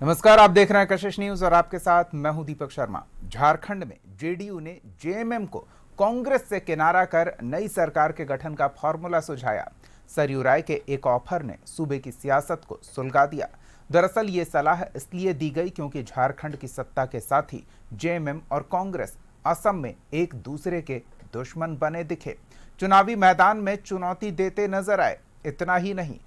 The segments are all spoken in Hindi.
नमस्कार, आप देख रहे हैं कशिश न्यूज और आपके साथ मैं हूं दीपक शर्मा। झारखंड में जेडीयू ने जेएमएम को कांग्रेस से किनारा कर नई सरकार के गठन का फॉर्मूला सुझाया। सरयू राय के एक ऑफर ने सूबे की सियासत को सुलगा दिया। दरअसल ये सलाह इसलिए दी गई क्योंकि झारखंड की सत्ता के साथ ही जेएमएम और कांग्रेस असम में एक दूसरे के दुश्मन बने दिखे, चुनावी मैदान में चुनौती देते नजर आए। इतना ही नहीं,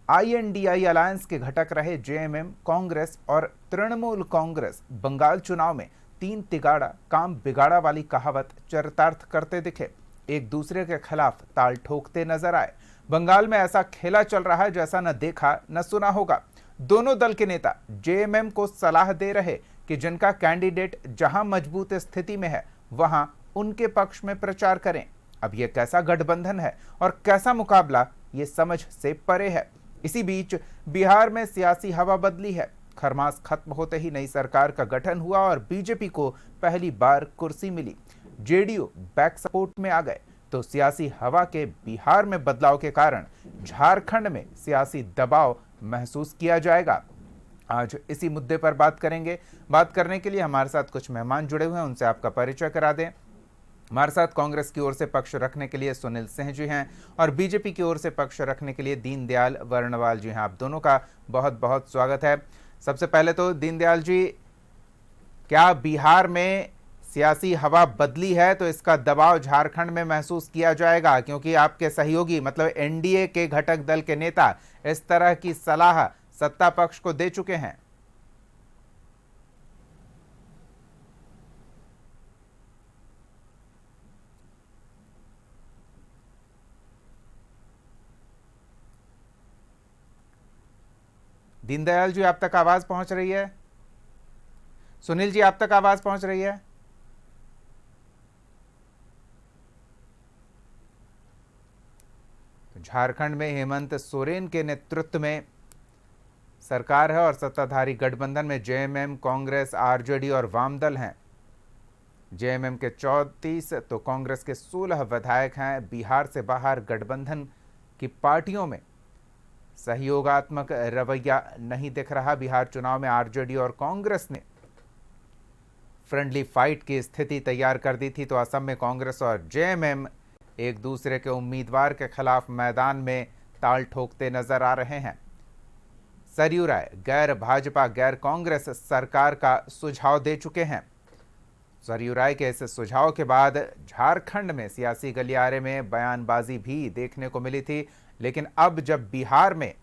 आईएनडीआई अलायंस के घटक रहे जेएमएम, कांग्रेस और तृणमूल कांग्रेस बंगाल चुनाव में तीन तिगाड़ा काम बिगाड़ा वाली कहावत चरितार्थ करते दिखे, एक दूसरे के खिलाफ ताल ठोकते नजर आए। बंगाल में ऐसा खेला चल रहा है जैसा न देखा न सुना होगा। दोनों दल के नेता जेएमएम को सलाह दे रहे कि जिनका कैंडिडेट जहां मजबूत स्थिति में है वहां उनके पक्ष में प्रचार करें। अब यह कैसा गठबंधन है और कैसा मुकाबला, ये समझ से परे है। इसी बीच बिहार में सियासी हवा बदली है। खरमास खत्म होते ही नई सरकार का गठन हुआ और बीजेपी को पहली बार कुर्सी मिली। जेडीयू बैक सपोर्ट में आ गए तो सियासी हवा के बिहार में बदलाव के कारण झारखंड में सियासी दबाव महसूस किया जाएगा। आज इसी मुद्दे पर बात करेंगे। बात करने के लिए हमारे साथ कुछ मेहमान जुड़े हुए हैं, उनसे आपका परिचय करा दें। हमारे साथ कांग्रेस की ओर से पक्ष रखने के लिए सुनील सिंह जी हैं और बीजेपी की ओर से पक्ष रखने के लिए दीनदयाल वर्णवाल जी हैं। आप दोनों का बहुत बहुत स्वागत है। सबसे पहले तो दीनदयाल जी, क्या बिहार में सियासी हवा बदली है तो इसका दबाव झारखंड में महसूस किया जाएगा? क्योंकि आपके सहयोगी मतलब एनडीए के घटक दल के नेता इस तरह की सलाह सत्ता पक्ष को दे चुके हैं। दीनदयाल जी, आप तक आवाज पहुंच रही है? सुनील जी, आप तक आवाज पहुंच रही है? तो झारखंड में हेमंत सोरेन के नेतृत्व में सरकार है और सत्ताधारी गठबंधन में जेएमएम, कांग्रेस, आरजेडी और वामदल हैं। जेएमएम के 34 तो कांग्रेस के 16 विधायक हैं। बिहार से बाहर गठबंधन की पार्टियों में सहयोगात्मक रवैया नहीं दिख रहा। बिहार चुनाव में आरजेडी और कांग्रेस ने फ्रेंडली फाइट की स्थिति तैयार कर दी थी, तो असम में कांग्रेस और जेएमएम एक दूसरे के उम्मीदवार के खिलाफ मैदान में ताल ठोकते नजर आ रहे हैं। सरयू राय गैर भाजपा गैर कांग्रेस सरकार का सुझाव दे चुके हैं। सरयू राय के इस सुझाव के बाद झारखंड में सियासी गलियारे में बयानबाजी भी देखने को मिली थी, लेकिन अब जब बिहार में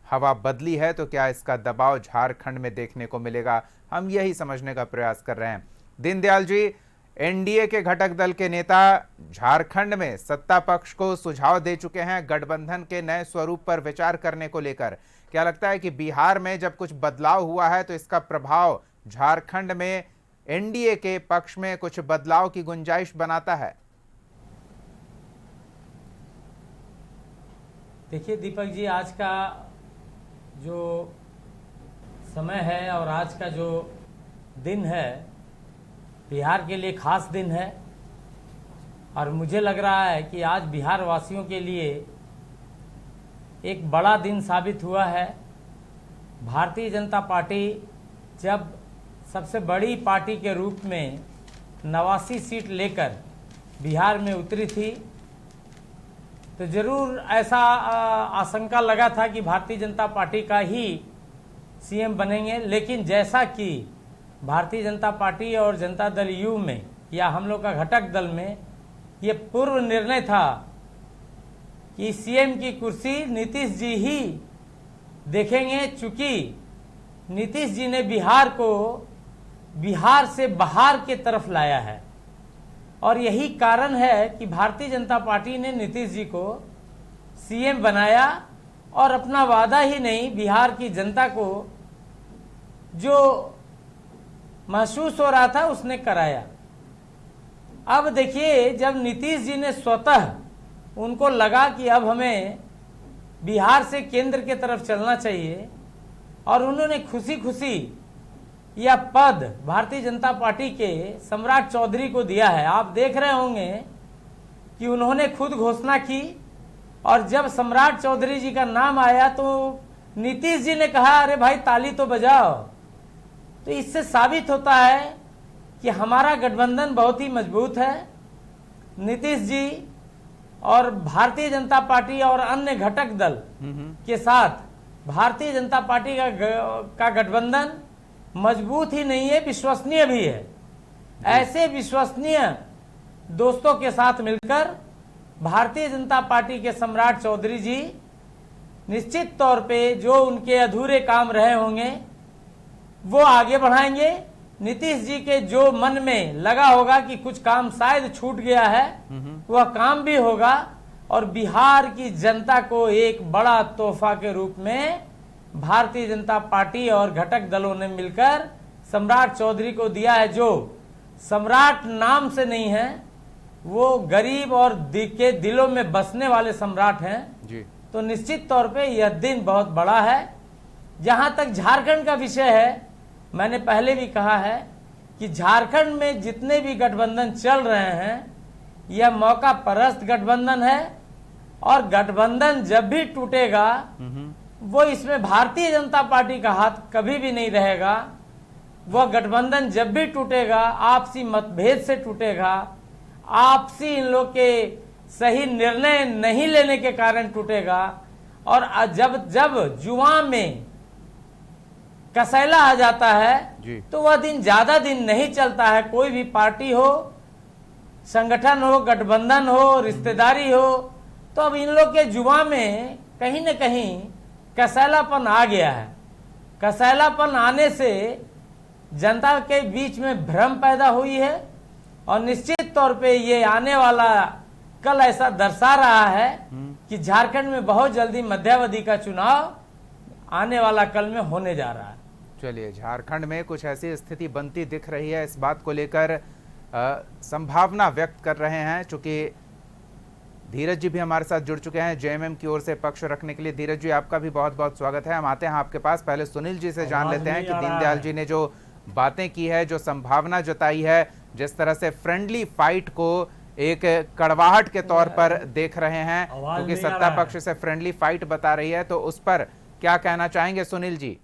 हवा बदली है तो क्या इसका दबाव झारखंड में देखने को मिलेगा? हम यही समझने का प्रयास कर रहे हैं। दीनदयाल जी, एनडीए के घटक दल के नेता झारखंड में सत्ता पक्ष को सुझाव दे चुके हैं गठबंधन के नए स्वरूप पर विचार करने को लेकर। क्या लगता है कि बिहार में जब कुछ बदलाव हुआ है तो इसका प्रभाव झारखंड में एनडीए के पक्ष में कुछ बदलाव की गुंजाइश बनाता है? देखिए दीपक जी, आज का जो समय है और आज का जो दिन है बिहार के लिए खास दिन है और मुझे लग रहा है कि आज बिहार वासियों के लिए एक बड़ा दिन साबित हुआ है। भारतीय जनता पार्टी जब सबसे बड़ी पार्टी के रूप में 89 सीट लेकर बिहार में उतरी थी तो जरूर ऐसा आशंका लगा था कि भारतीय जनता पार्टी का ही सीएम बनेंगे, लेकिन जैसा कि भारतीय जनता पार्टी और जनता दल यू में या हम लोग का घटक दल में ये पूर्व निर्णय था कि सीएम की कुर्सी नीतीश जी ही देखेंगे, चूंकि नीतीश जी ने बिहार को बिहार से बाहर के तरफ लाया है और यही कारण है कि भारतीय जनता पार्टी ने नीतीश जी को सीएम बनाया और अपना वादा ही नहीं, बिहार की जनता को जो महसूस हो रहा था उसने कराया। अब देखिए, जब नीतीश जी ने स्वतः उनको लगा कि अब हमें बिहार से केंद्र के तरफ चलना चाहिए और उन्होंने खुशी खुशी यह पद भारतीय जनता पार्टी के सम्राट चौधरी को दिया है। आप देख रहे होंगे कि उन्होंने खुद घोषणा की और जब सम्राट चौधरी जी का नाम आया तो नीतीश जी ने कहा, अरे भाई ताली तो बजाओ, तो इससे साबित होता है कि हमारा गठबंधन बहुत ही मजबूत है। नीतीश जी और भारतीय जनता पार्टी और अन्य घटक दल के साथ भारतीय जनता पार्टी का गठबंधन मजबूत ही नहीं है, विश्वसनीय भी है। ऐसे विश्वसनीय दोस्तों के साथ मिलकर भारतीय जनता पार्टी के सम्राट चौधरी जी निश्चित तौर पे जो उनके अधूरे काम रहे होंगे वो आगे बढ़ाएंगे। नीतीश जी के जो मन में लगा होगा कि कुछ काम शायद छूट गया है, वह काम भी होगा और बिहार की जनता को एक बड़ा तोहफा के रूप में भारतीय जनता पार्टी और घटक दलों ने मिलकर सम्राट चौधरी को दिया है। जो सम्राट नाम से नहीं है, वो गरीब और के दिलों में बसने वाले सम्राट हैं जी। तो निश्चित तौर पे यह दिन बहुत बड़ा है। जहां तक झारखंड का विषय है, मैंने पहले भी कहा है कि झारखंड में जितने भी गठबंधन चल रहे हैं यह मौका परस्त गठबंधन है और गठबंधन जब भी टूटेगा वो इसमें भारतीय जनता पार्टी का हाथ कभी भी नहीं रहेगा। वह गठबंधन जब भी टूटेगा आपसी मतभेद से टूटेगा, आपसी इन लोग के सही निर्णय नहीं लेने के कारण टूटेगा। और जब जुआ में कसैला आ जाता है तो वह दिन ज्यादा दिन नहीं चलता है। कोई भी पार्टी हो, संगठन हो, गठबंधन हो, रिश्तेदारी हो, तो अब इन लोग के जुआ में कहीं न कहीं कसैलापन आ गया है। कसैलापन आने से जनता के बीच में भ्रम पैदा हुई है और निश्चित तौर पे ये आने वाला कल ऐसा दर्शा रहा है कि झारखंड में बहुत जल्दी मध्यावधि का चुनाव आने वाला कल में होने जा रहा है। चलिए, झारखंड में कुछ ऐसी स्थिति बनती दिख रही है, इस बात को लेकर संभावना व्यक्त कर रहे हैं। चूंकि धीरज जी भी हमारे साथ जुड़ चुके हैं जेएमएम की ओर से पक्ष रखने के लिए। धीरज जी, आपका भी बहुत बहुत स्वागत है। हम आते हैं आपके पास, पहले सुनील जी से जान लेते हैं कि दीनदयाल जी ने जो बातें की है, जो संभावना जताई है, जिस तरह से फ्रेंडली फाइट को एक कड़वाहट के तौर पर देख रहे हैं, क्योंकि सत्ता पक्ष से फ्रेंडली फाइट बता रही है, तो उस पर क्या कहना चाहेंगे सुनील जी?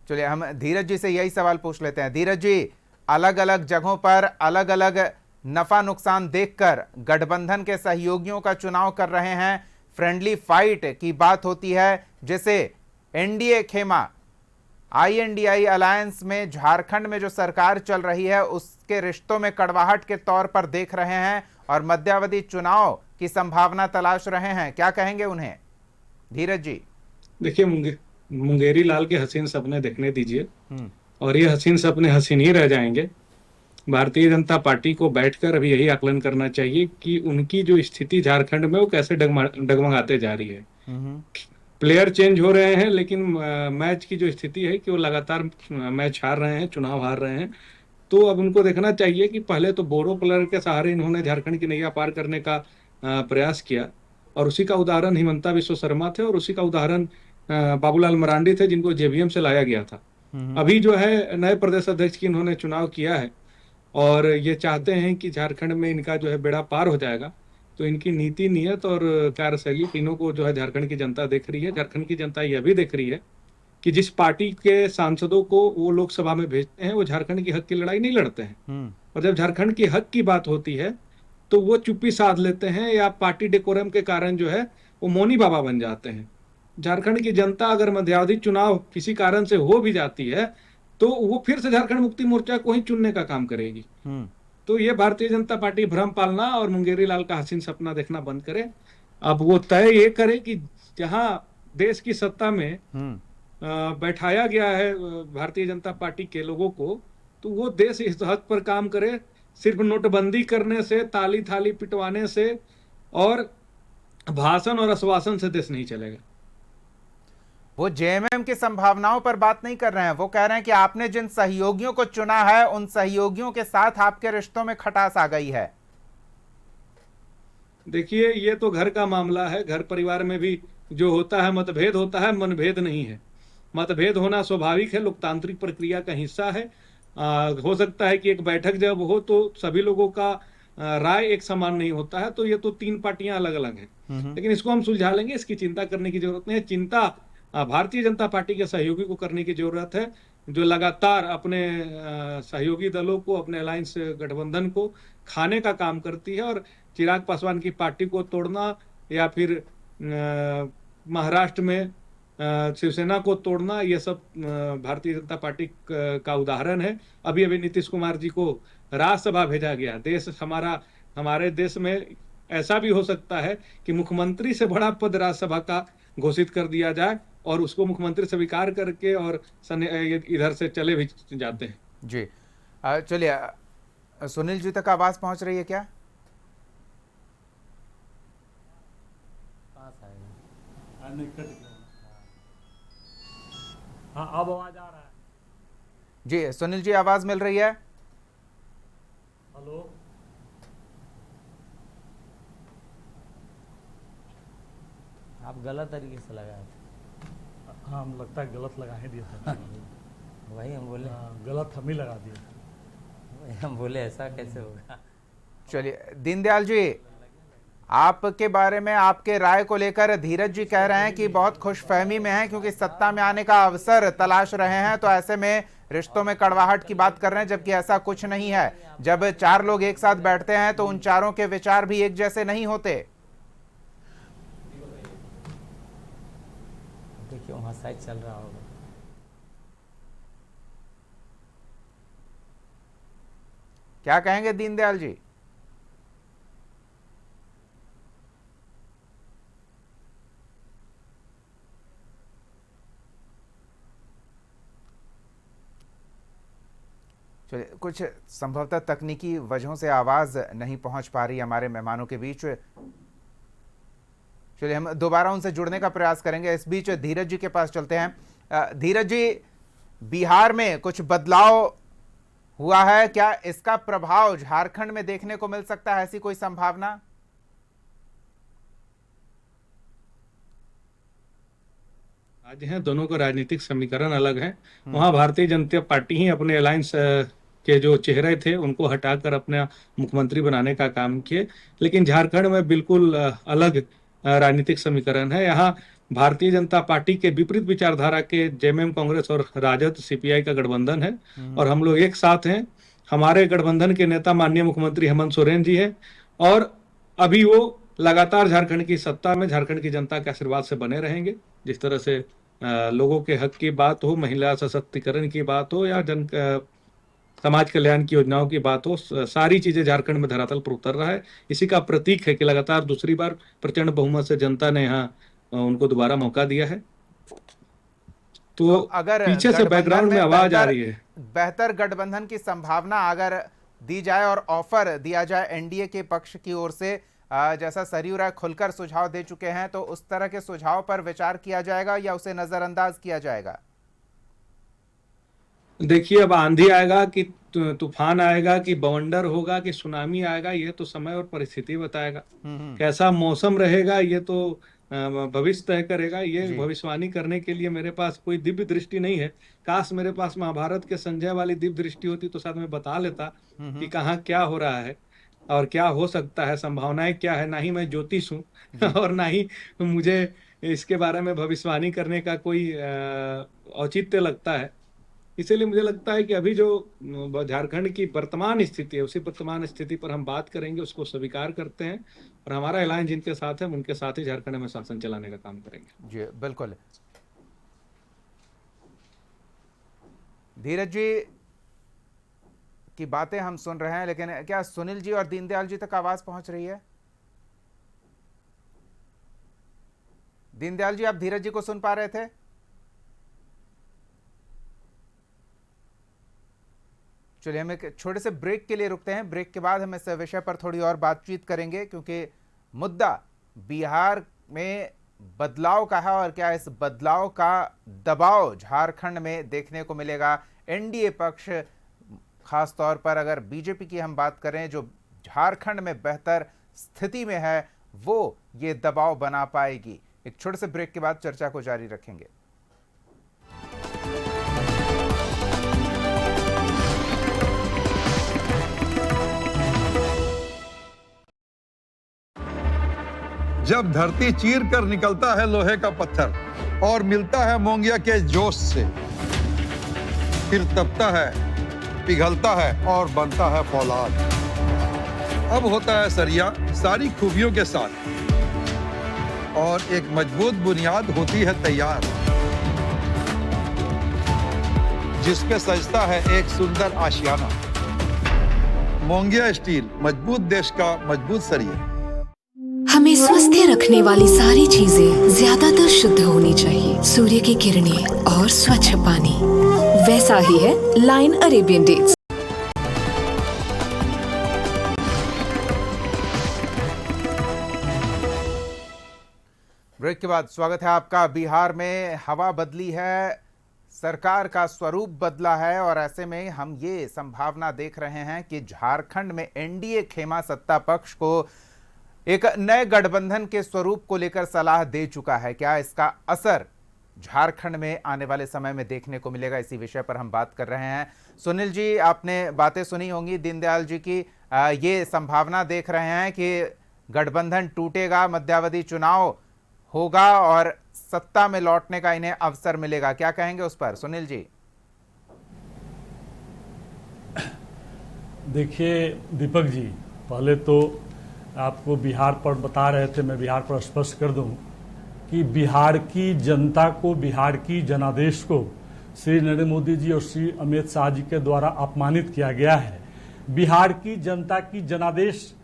चलिए, हम धीरज जी से यही सवाल पूछ लेते हैं। धीरज जी, अलग अलग जगहों पर अलग अलग नफा नुकसान देखकर गठबंधन के सहयोगियों का चुनाव कर रहे हैं। फ्रेंडली फाइट की बात होती है, जिसे एनडीए खेमा आईएनडीआई अलायंस में झारखंड में जो सरकार चल रही है उसके रिश्तों में कड़वाहट के तौर पर देख रहे हैं और मध्यावधि चुनाव की संभावना तलाश रहे हैं। क्या कहेंगे उन्हें, धीरज जी? देखिए, मुंगेरी लाल के हसीन सपने देखने दीजिए और ये हसीन सपने हसीन ही रह जाएंगे। भारतीय जनता पार्टी को बैठकर अभी यही आकलन करना चाहिए कि उनकी जो स्थिति झारखंड में वो कैसे डगमगाते जा रही है। प्लेयर चेंज हो रहे हैं, लेकिन मैच की जो स्थिति है कि वो लगातार मैच हार रहे हैं, चुनाव हार रहे हैं। तो अब उनको देखना चाहिए कि पहले तो बोरो प्लेयर के सहारे इन्होंने झारखंड की नैया पार करने का प्रयास किया और उसी का उदाहरण हिमंता बिस्वा शर्मा थे और उसी का उदाहरण बाबूलाल मरांडी थे, जिनको जेवीएम से लाया गया था। अभी जो है नए प्रदेश अध्यक्ष की इन्होंने चुनाव किया है और ये चाहते हैं कि झारखंड में इनका जो है बेड़ा पार हो जाएगा। तो इनकी नीति, नियत और कार्यशैली तीनों को जो है झारखंड की जनता देख रही है। झारखंड की जनता यह भी देख रही है कि जिस पार्टी के सांसदों को वो लोकसभा में भेजते हैं वो झारखंड की हक की लड़ाई नहीं लड़ते हैं, और जब झारखंड की हक की बात होती है तो वो चुप्पी साध लेते हैं या पार्टी डेकोरम के कारण जो है वो मौनी बाबा बन जाते हैं। झारखंड की जनता अगर मध्यावधि चुनाव किसी कारण से हो भी जाती है तो वो फिर से झारखंड मुक्ति मोर्चा को ही चुनने का काम करेगी। तो ये भारतीय जनता पार्टी भ्रम पालना और मुंगेरी लाल का हसीन सपना देखना बंद करे। अब वो तय ये करे कि जहां देश की सत्ता में बैठाया गया है भारतीय जनता पार्टी के लोगों को, तो वो देश इस हक पर काम करे। सिर्फ नोटबंदी करने से, ताली थाली पिटवाने से और भाषण और आश्वासन से देश नहीं चलेगा। वो जेएमएम की संभावनाओं पर बात नहीं कर रहे हैं, वो कह रहे हैं कि आपने जिन सहयोगियों को चुना है उन सहयोगियों के साथ आपके रिश्तों में खटास आ गई है। देखिए, ये तो घर का मामला है। घर परिवार में भी जो होता है मतभेद होता है, मनभेद नहीं है। मतभेद होना स्वाभाविक है, लोकतांत्रिक प्रक्रिया का हिस्सा है। हो सकता है कि एक बैठक जब हो तो सभी लोगों का राय एक समान नहीं होता है, तो ये तो तीन पार्टियां अलग अलग हैं। लेकिन इसको हम सुलझा लेंगे, इसकी चिंता करने की जरूरत नहीं है। चिंता भारतीय जनता पार्टी के सहयोगी को करने की जरूरत है, जो लगातार अपने सहयोगी दलों को, अपने अलायंस गठबंधन को खाने का काम करती है। और चिराग पासवान की पार्टी को तोड़ना या फिर महाराष्ट्र में शिवसेना को तोड़ना, ये सब भारतीय जनता पार्टी का उदाहरण है। अभी अभी नीतीश कुमार जी को राज्यसभा भेजा गया। हमारे देश में ऐसा भी हो सकता है कि मुख्यमंत्री से बड़ा पद राज्यसभा का घोषित कर दिया जाए और उसको मुख्यमंत्री स्वीकार करके और इधर से चले भी जाते हैं। जी चलिए, सुनील जी तक आवाज पहुंच रही है क्या? हाँ, अब आवाज आ रहा है। जी सुनील जी, आवाज मिल रही है? हेलो, आप गलत तरीके से लगाए थे। हाँ, हम लगता है गलत लगा ही दिया था। वही हम बोले। गलत हम ही लगा दिए। वही हम बोले, ऐसा कैसे होगा? चलिए, दीनदयाल जी, आपके बारे में, आपके राय को लेकर धीरज जी कह रहे हैं कि बहुत खुशफहमी में हैं क्योंकि सत्ता में आने का अवसर तलाश रहे हैं, तो ऐसे में रिश्तों में कड़वाहट की बात कर रहे हैं, जबकि ऐसा कुछ नहीं है। जब चार लोग एक साथ बैठते हैं तो उन चारों के विचार भी एक जैसे नहीं होते। देखिए, वहां शायद चल रहा होगा। क्या कहेंगे दीनदयाल जी? चलिए, कुछ संभवतः तकनीकी वजहों से आवाज नहीं पहुंच पा रही हमारे मेहमानों के बीच। चलिए, हम दोबारा उनसे जुड़ने का प्रयास करेंगे। इस बीच धीरज जी के पास चलते हैं। धीरज जी, बिहार में कुछ बदलाव हुआ है, क्या इसका प्रभाव झारखंड में देखने को मिल सकता है? ऐसी कोई संभावना? आज हैं, दोनों का राजनीतिक समीकरण अलग है। वहां भारतीय जनता पार्टी ही अपने अलायंस के जो चेहरे थे उनको हटाकर अपना मुख्यमंत्री बनाने का काम किए, लेकिन झारखंड में बिल्कुल अलग राजनीतिक समीकरण है। यहाँ भारतीय जनता पार्टी के विपरीत विचारधारा के जेएमएम, कांग्रेस और राजद, सीपीआई का गठबंधन है और हम लोग एक साथ हैं। हमारे गठबंधन के नेता माननीय मुख्यमंत्री हेमंत सोरेन जी हैं और अभी वो लगातार झारखंड की सत्ता में झारखंड की जनता के आशीर्वाद से बने रहेंगे। जिस तरह से लोगों के हक की बात हो, महिला सशक्तिकरण की बात हो या समाज कल्याण की योजनाओं की बात हो, सारी चीजें झारखंड में धरातल पर उतर रहा है। इसी का प्रतीक है कि लगातार दूसरी बार प्रचंड बहुमत से जनता ने यहाँ उनको दोबारा मौका दिया है। तो अगर पीछे से बैकग्राउंड में आवाज आ रही है, बेहतर गठबंधन की संभावना अगर दी जाए और ऑफर दिया जाए एनडीए के पक्ष की ओर से, जैसा सरयू राय खुलकर सुझाव दे चुके हैं, तो उस तरह के सुझाव पर विचार किया जाएगा या उसे नजरअंदाज किया जाएगा? देखिए, अब आंधी आएगा कि तूफान आएगा कि बवंडर होगा कि सुनामी आएगा, ये तो समय और परिस्थिति बताएगा। कैसा मौसम रहेगा ये तो भविष्य तय करेगा। ये भविष्यवाणी करने के लिए मेरे पास कोई दिव्य दृष्टि नहीं है। काश मेरे पास महाभारत के संजय वाली दिव्य दृष्टि होती तो शायद मैं बता लेता कि कहाँ क्या हो रहा है और क्या हो सकता है, संभावनाएं क्या है। ना ही मैं ज्योतिष हूँ और ना ही मुझे इसके बारे में भविष्यवाणी करने का कोई औचित्य लगता है। इसीलिए मुझे लगता है कि अभी जो झारखंड की वर्तमान स्थिति है, उसी वर्तमान स्थिति पर हम बात करेंगे, उसको स्वीकार करते हैं और हमारा अलायंस जिनके साथ है उनके साथ ही झारखंड में शासन चलाने का काम करेंगे। जी बिल्कुल। धीरज जी की बातें हम सुन रहे हैं, लेकिन क्या सुनील जी और दीनदयाल जी तक आवाज पहुंच रही है? दीनदयाल जी, आप धीरज जी को सुन पा रहे थे? चलिए, हम एक छोटे से ब्रेक के लिए रुकते हैं। ब्रेक के बाद हम इस विषय पर थोड़ी और बातचीत करेंगे, क्योंकि मुद्दा बिहार में बदलाव का है और क्या इस बदलाव का दबाव झारखंड में देखने को मिलेगा। एनडीए पक्ष, खास तौर पर अगर बीजेपी की हम बात करें, जो झारखंड में बेहतर स्थिति में है, वो ये दबाव बना पाएगी। एक छोटे से ब्रेक के बाद चर्चा को जारी रखेंगे। जब धरती चीर कर निकलता है लोहे का पत्थर और मिलता है मोंगिया के जोश से, फिर तपता है, पिघलता है और बनता है फौलाद। अब होता है सरिया सारी खूबियों के साथ और एक मजबूत बुनियाद होती है तैयार, जिस पे सजता है एक सुंदर आशियाना। मोंगिया स्टील, मजबूत देश का मजबूत सरिया। हमें स्वस्थ रखने वाली सारी चीजें ज्यादातर शुद्ध होनी चाहिए। सूर्य की किरणें और स्वच्छ पानी, वैसा ही है लाइन अरेबियन डेट्स। ब्रेक के बाद स्वागत है आपका। बिहार में हवा बदली है, सरकार का स्वरूप बदला है और ऐसे में हम ये संभावना देख रहे हैं कि झारखंड में एनडीए खेमा सत्ता पक्ष को एक नए गठबंधन के स्वरूप को लेकर सलाह दे चुका है। क्या इसका असर झारखंड में आने वाले समय में देखने को मिलेगा, इसी विषय पर हम बात कर रहे हैं। सुनील जी, आपने बातें सुनी होंगी दीनदयाल जी की, ये संभावना देख रहे हैं कि गठबंधन टूटेगा, मध्यावधि चुनाव होगा और सत्ता में लौटने का इन्हें अवसर मिलेगा। क्या कहेंगे उस पर सुनील जी? देखिए दीपक जी, पहले तो आपको बिहार पर बता रहे थे, मैं बिहार पर स्पष्ट कर दूं कि बिहार की जनता को, बिहार की जनादेश को श्री नरेंद्र मोदी जी और श्री अमित शाह जी के द्वारा अपमानित किया गया है। बिहार की जनता की जनादेश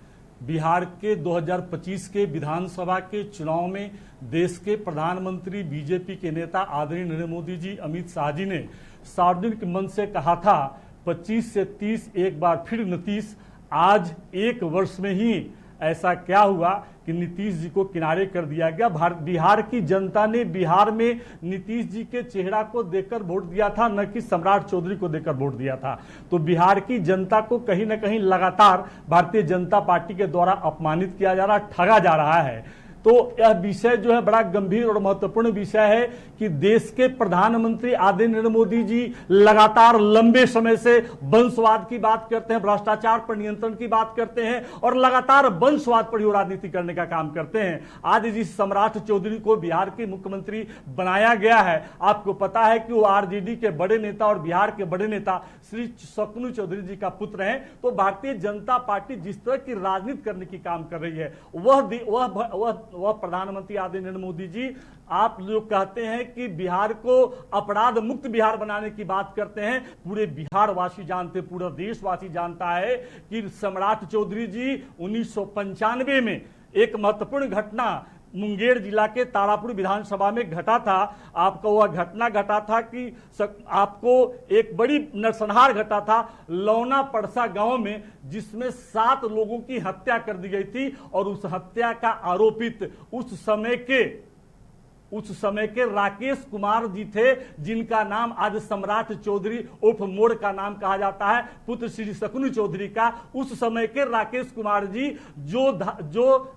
बिहार के 2025 के विधानसभा के चुनाव में देश के प्रधानमंत्री बीजेपी के नेता आदरणीय नरेंद्र मोदी जी, अमित शाह जी ने सार्वजनिक मंच से कहा था 25 से 30 एक बार फिर नीतीश। आज एक वर्ष में ही ऐसा क्या हुआ कि नीतीश जी को किनारे कर दिया गया। बिहार की जनता ने बिहार में नीतीश जी के चेहरा को देखकर वोट दिया था, न कि सम्राट चौधरी को देखकर वोट दिया था। तो बिहार की जनता को कहीं ना कहीं लगातार भारतीय जनता पार्टी के द्वारा अपमानित किया जा रहा, ठगा जा रहा है। तो यह विषय जो है बड़ा गंभीर और महत्वपूर्ण विषय है कि देश के प्रधानमंत्री आदरणीय नरेंद्र मोदी जी लगातार लंबे समय से वंशवाद की बात करते हैं, भ्रष्टाचार पर नियंत्रण की बात करते हैं और लगातार वंशवाद पर ही राजनीति करने का काम करते हैं। आज जिस सम्राट चौधरी को बिहार के मुख्यमंत्री बनाया गया है, आपको पता है कि वो आरजेडी के बड़े नेता और बिहार के बड़े नेता श्री शकुनी चौधरी जी का पुत्र हैं। तो भारतीय जनता पार्टी जिस तरह की राजनीति करने की काम कर रही है, वह प्रधानमंत्री आदरणीय नरेंद्र मोदी जी, आप लोग कहते हैं कि बिहार को अपराध मुक्त बिहार बनाने की बात करते हैं। पूरे बिहार वासी जानते, पूरा देशवासी जानता है कि सम्राट चौधरी जी 1995 में एक महत्वपूर्ण घटना मुंगेर जिला के तारापुर विधानसभा में घटा था। आपको वह घटना घटा था कि आपको एक बड़ी नरसंहार घटा था लौना पड़सा गांव में, जिसमें 7 लोगों की हत्या कर दी गई थी और उस हत्या का आरोपित उस समय के राकेश कुमार जी थे, जिनका नाम आज सम्राट चौधरी उर्फ मोड़ का नाम कहा जाता है, पुत्र श्री शकुनी चौधरी का। उस समय के राकेश कुमार जी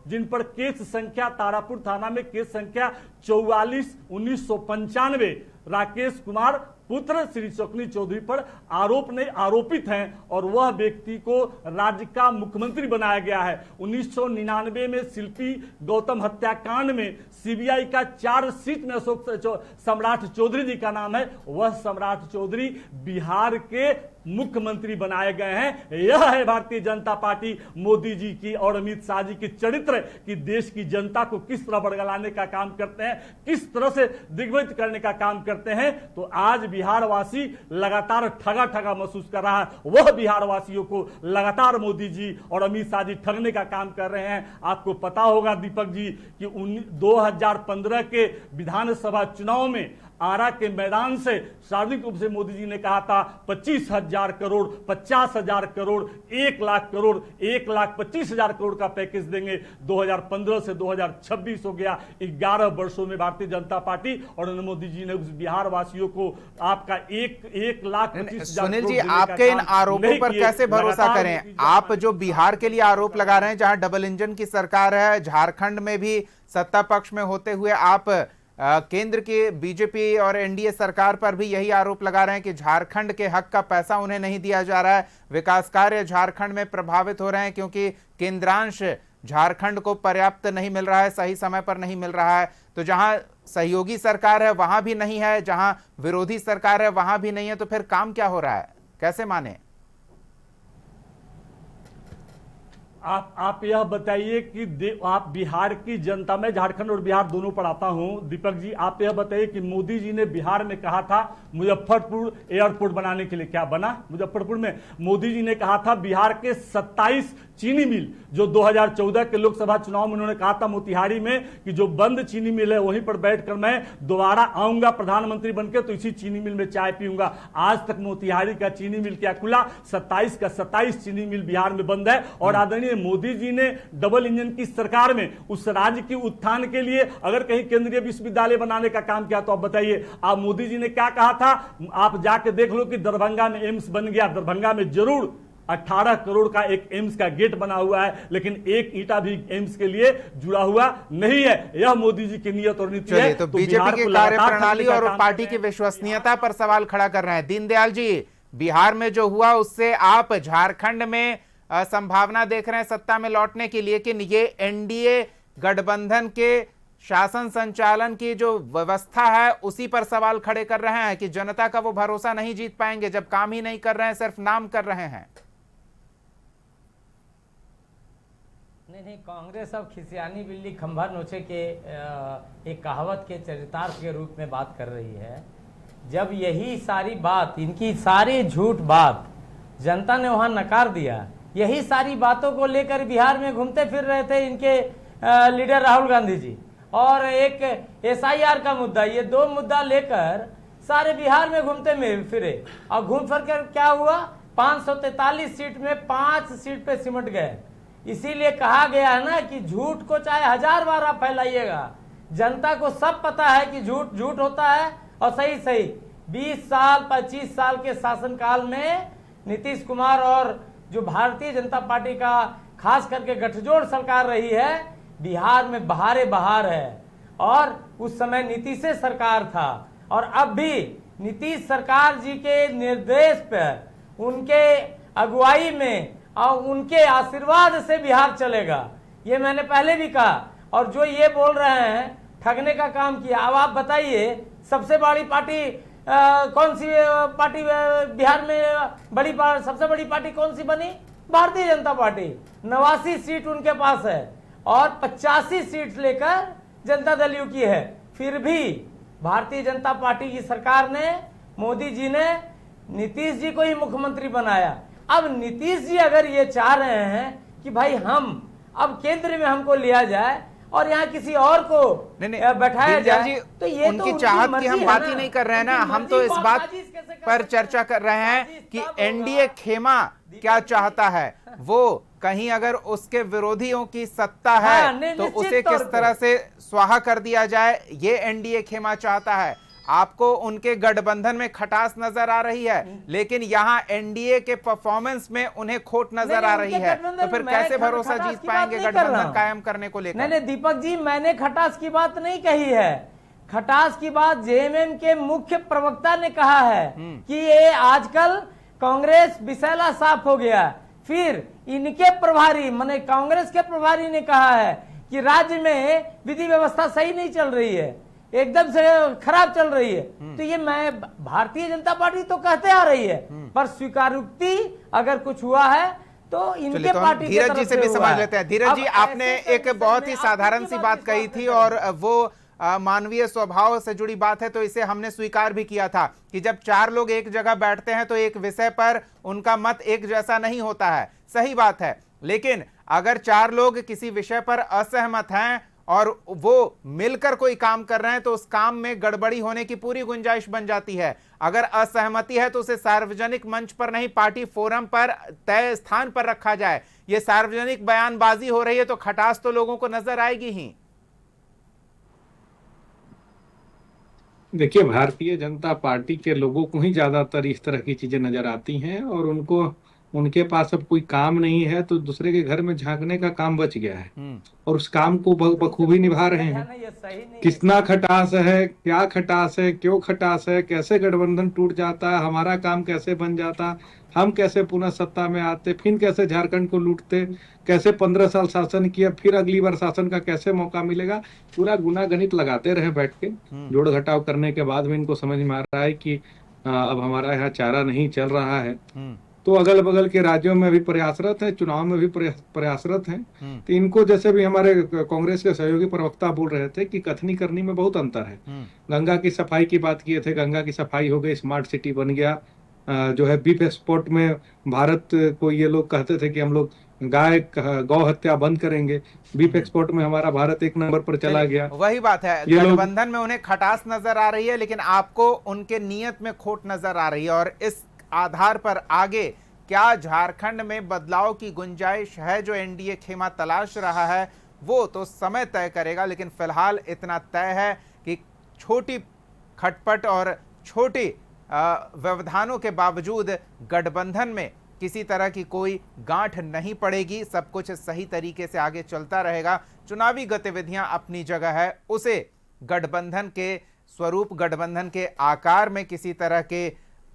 जिन पर केस संख्या तारापुर थाना में केस संख्या 44/1995 राकेश कुमार पुत्र श्री शकुनी चौधरी पर आरोपित हैं और वह व्यक्ति को राज्य का मुख्यमंत्री बनाया गया है। 1999 में शिल्पी गौतम हत्याकांड में सीबीआई का चार्जशीट में सम्राट चौधरी जी का नाम है। वह सम्राट चौधरी बिहार के मुख्यमंत्री बनाए गए हैं। यह है भारतीय जनता पार्टी मोदी जी की और अमित शाह जी की चरित्र कि देश की जनता को किस तरह बड़गलाने का काम करते हैं, किस तरह से दिग्भ्रमित करने का काम करते हैं। तो आज बिहार वासी लगातार ठगा महसूस कर रहा है। वह बिहार वासियों को लगातार मोदी जी और अमित शाह जी ठगने का काम कर रहे हैं। आपको पता होगा दीपक जी कि 2015 के विधानसभा चुनाव में आरा के मैदान से सार्वजनिक रूप से मोदी जी ने कहा था 25,000 करोड़, 50,000 करोड़, 1 लाख करोड़, 1,25,000 करोड़ का पैकेज देंगे। 2015 से 2026 हो गया। 11 वर्षों में भारतीय जनता पार्टी और नरेंद्र मोदी जी ने उस बिहार वासियों को आपका 1,25,000 सुनील जी, आपके इन आरोपों पर कैसे भरोसा करें? आप जो बिहार के लिए आरोप लगा रहे हैं, जहां डबल इंजन की सरकार है, झारखंड में भी सत्ता पक्ष में होते हुए आप केंद्र की बीजेपी और एनडीए सरकार पर भी यही आरोप लगा रहे हैं कि झारखंड के हक का पैसा उन्हें नहीं दिया जा रहा है, विकास कार्य झारखंड में प्रभावित हो रहे हैं क्योंकि केंद्रांश झारखंड को पर्याप्त नहीं मिल रहा है, सही समय पर नहीं मिल रहा है, तो जहां सहयोगी सरकार है वहां भी नहीं है, जहां विरोधी सरकार है वहां भी नहीं है, तो फिर काम क्या हो रहा है, कैसे माने? आप यह बताइए कि आप बिहार की जनता, मैं झारखंड और बिहार दोनों पर आता हूं, दीपक जी आप यह बताइए कि मोदी जी ने बिहार में कहा था मुजफ्फरपुर एयरपोर्ट बनाने के लिए, क्या बना मुजफ्फरपुर में? मोदी जी ने कहा था बिहार के 27 चीनी मिल, जो 2014 के लोकसभा चुनाव में उन्होंने कहा था मोतिहारी में कि जो बंद चीनी मिल है वहीं पर बैठकर मैं दोबारा आऊंगा प्रधानमंत्री बनकर, तो इसी चीनी मिल में चाय पीऊंगा। आज तक मोतिहारी का चीनी मिल क्या खुला? 27 का 27 चीनी मिल बिहार में बंद है। और आदरणीय मोदी जी ने डबल इंजन की सरकार में उस राज्य की उत्थान के लिए अगर कहीं केंद्रीय विश्वविद्यालय बनाने का काम किया तो आप बताइए, आप मोदी जी ने क्या कहा था? आप जाके देख लो कि दरभंगा में एम्स बन गया, दरभंगा में जरूर 18 करोड़ का एक एम्स का गेट बना हुआ है, लेकिन एक ईंटा भी एम्स के लिए जुड़ा हुआ नहीं है। यह मोदी जी की नियत और नीति है। तो बीजेपी की कार्यप्रणाली और पार्टी की विश्वसनीयता पर सवाल खड़ा कर रहे हैं दीनदयाल जी। बिहार में जो हुआ उससे आप झारखंड में संभावना देख रहे हैं सत्ता में लौटने की, लेकिन ये एनडीए गठबंधन के शासन संचालन की जो व्यवस्था है उसी पर सवाल खड़े कर रहे हैं कि जनता का वो भरोसा नहीं जीत पाएंगे जब काम ही नहीं कर रहे हैं, सिर्फ नाम कर रहे हैं। नहीं, कांग्रेस अब खिसियानी बिल्ली खंभा नोचे के एक कहावत के चरितार्थ के रूप में बात कर रही है। जब यही सारी बात, इनकी सारी झूठ बात जनता ने वहां नकार दिया, यही सारी बातों को लेकर बिहार में घूमते फिर रहे थे इनके लीडर राहुल गांधी जी, और एक एसआईआर का मुद्दा, ये दो मुद्दा लेकर सारे बिहार में घूमते फिरे, और घूम फिर कर क्या हुआ? 543 सीट में 5 सीट पे सिमट गए। इसीलिए कहा गया है ना कि झूठ को चाहे 1000 बार आप फैलाइएगा, जनता को सब पता है कि झूठ झूठ होता है और सही सही। 20 साल 25 साल के शासनकाल में नीतीश कुमार और जो भारतीय जनता पार्टी का खास करके गठजोड़ सरकार रही है, बिहार में बहारे बहार है। और उस समय नीतीश सरकार था, और अब भी नीतीश सरकार जी के निर्देश पर, उनके अगुवाई में और उनके आशीर्वाद से बिहार चलेगा। ये मैंने पहले भी कहा। और जो ये बोल रहे हैं ठगने का काम किया, अब आप बताइए सबसे बड़ी पार्टी कौन सी पार्टी बिहार में सबसे बड़ी पार्टी कौन सी बनी? भारतीय जनता पार्टी। 89 सीट उनके पास है और 85 सीट लेकर जनता दल यू की है। फिर भी भारतीय जनता पार्टी की सरकार ने, मोदी जी ने नीतीश जी को ही मुख्यमंत्री बनाया। अब नीतीश जी अगर ये चाह रहे हैं कि भाई हम अब केंद्र में हमको लिया जाए और यहाँ किसी और को बैठाया जाए, तो ये उनकी चाहत की हम बात ही नहीं कर रहे हैं ना, हम तो इस बात पर चर्चा कर रहे हैं कि एनडीए खेमा क्या चाहता है। वो कहीं अगर उसके विरोधियों की सत्ता है तो उसे किस तरह से स्वाहा कर दिया जाए, ये एनडीए खेमा चाहता है। आपको उनके गठबंधन में खटास नजर आ रही है, लेकिन यहाँ एनडीए के परफॉर्मेंस में उन्हें खोट नजर आ रही है, तो फिर कैसे भरोसा जीत पाएंगे गठबंधन कायम करने को लेकर? नहीं दीपक जी, मैंने खटास की बात नहीं कही है। खटास की बात जेएमएम के मुख्य प्रवक्ता ने कहा है कि ये आजकल कांग्रेस विषैला साफ हो गया। फिर इनके प्रभारी माने कांग्रेस के प्रभारी ने कहा है कि राज्य में विधि व्यवस्था सही नहीं चल रही है, एकदम से खराब चल रही है। तो ये मैं भारतीय जनता पार्टी तो कहते आ रही है, पर स्वीकारोक्ति अगर कुछ हुआ है तो इनके पार्टी धीरज जी से भी समझ लेते हैं। धीरज जी, आपने एक बहुत ही साधारण सी बात कही थी और वो मानवीय स्वभाव से जुड़ी बात है, तो इसे हमने स्वीकार भी किया था कि जब 4 लोग एक जगह बैठते हैं तो एक विषय पर उनका मत एक जैसा नहीं होता है। सही बात है, लेकिन अगर 4 लोग किसी विषय पर असहमत हैं और वो मिलकर कोई काम कर रहे हैं तो उस काम में गड़बड़ी होने की पूरी गुंजाइश बन जाती है। अगर असहमति है तो उसे सार्वजनिक मंच पर नहीं, पार्टी फोरम पर तय स्थान पर रखा जाए। ये सार्वजनिक बयानबाजी हो रही है तो खटास तो लोगों को नजर आएगी ही। देखिए, भारतीय जनता पार्टी के लोगों को ही ज्यादातर इस तरह की चीजें नजर आती हैं और उनके पास अब कोई काम नहीं है तो दूसरे के घर में झांकने का काम बच गया है और उस काम को बखूबी निभा रहे हैं। कितना खटास है, क्या खटास है, क्यों खटास है, कैसे गठबंधन टूट जाता है, हमारा काम कैसे बन जाता, हम कैसे पुनः सत्ता में आते, फिर कैसे झारखंड को लूटते, कैसे 15 साल शासन किया, फिर अगली बार शासन का कैसे मौका मिलेगा, पूरा गुना गणित लगाते रहे बैठ के। जोड़ घटाव करने के बाद भी इनको समझ में आ रहा है कि अब हमारा यहाँ चारा नहीं चल रहा है। तो अगल बगल के राज्यों में भी प्रयासरत है, चुनाव में भी प्रयासरत हैं। तो इनको जैसे भी हमारे कांग्रेस के सहयोगी प्रवक्ता बोल रहे थे कि कथनी करनी में बहुत अंतर है। गंगा की सफाई की बात किए थे, गंगा की सफाई हो गई, स्मार्ट सिटी बन गया। जो है बीफ एक्सपोर्ट में भारत को ये लोग कहते थे कि हम लोग गौ हत्या बंद करेंगे, बीफ एक्सपोर्ट में हमारा भारत 1 नंबर पर चला गया। वही बात है, गठबंधन में उन्हें खटास नजर आ रही है, लेकिन आपको उनके नियत में खोट नजर आ रही है। और इस आधार पर आगे क्या झारखंड में बदलाव की गुंजाइश है जो एनडीए खेमा तलाश रहा है, वो तो समय तय करेगा। लेकिन फिलहाल इतना तय है कि छोटी खटपट और छोटी व्यवधानों के बावजूद गठबंधन में किसी तरह की कोई गांठ नहीं पड़ेगी। सब कुछ सही तरीके से आगे चलता रहेगा। चुनावी गतिविधियां अपनी जगह है, उसे गठबंधन के स्वरूप, गठबंधन के आकार में किसी तरह के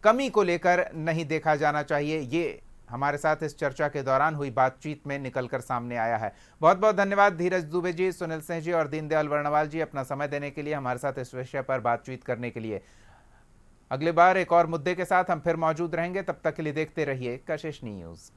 कमी को लेकर नहीं देखा जाना चाहिए। ये हमारे साथ इस चर्चा के दौरान हुई बातचीत में निकलकर सामने आया है। बहुत बहुत धन्यवाद धीरज दुबे जी, सुनील सिंह जी और दीनदयाल वर्णवाल जी अपना समय देने के लिए, हमारे साथ इस विषय पर बातचीत करने के लिए। अगली बार एक और मुद्दे के साथ हम फिर मौजूद रहेंगे। तब तक के लिए देखते रहिए कशिश न्यूज़।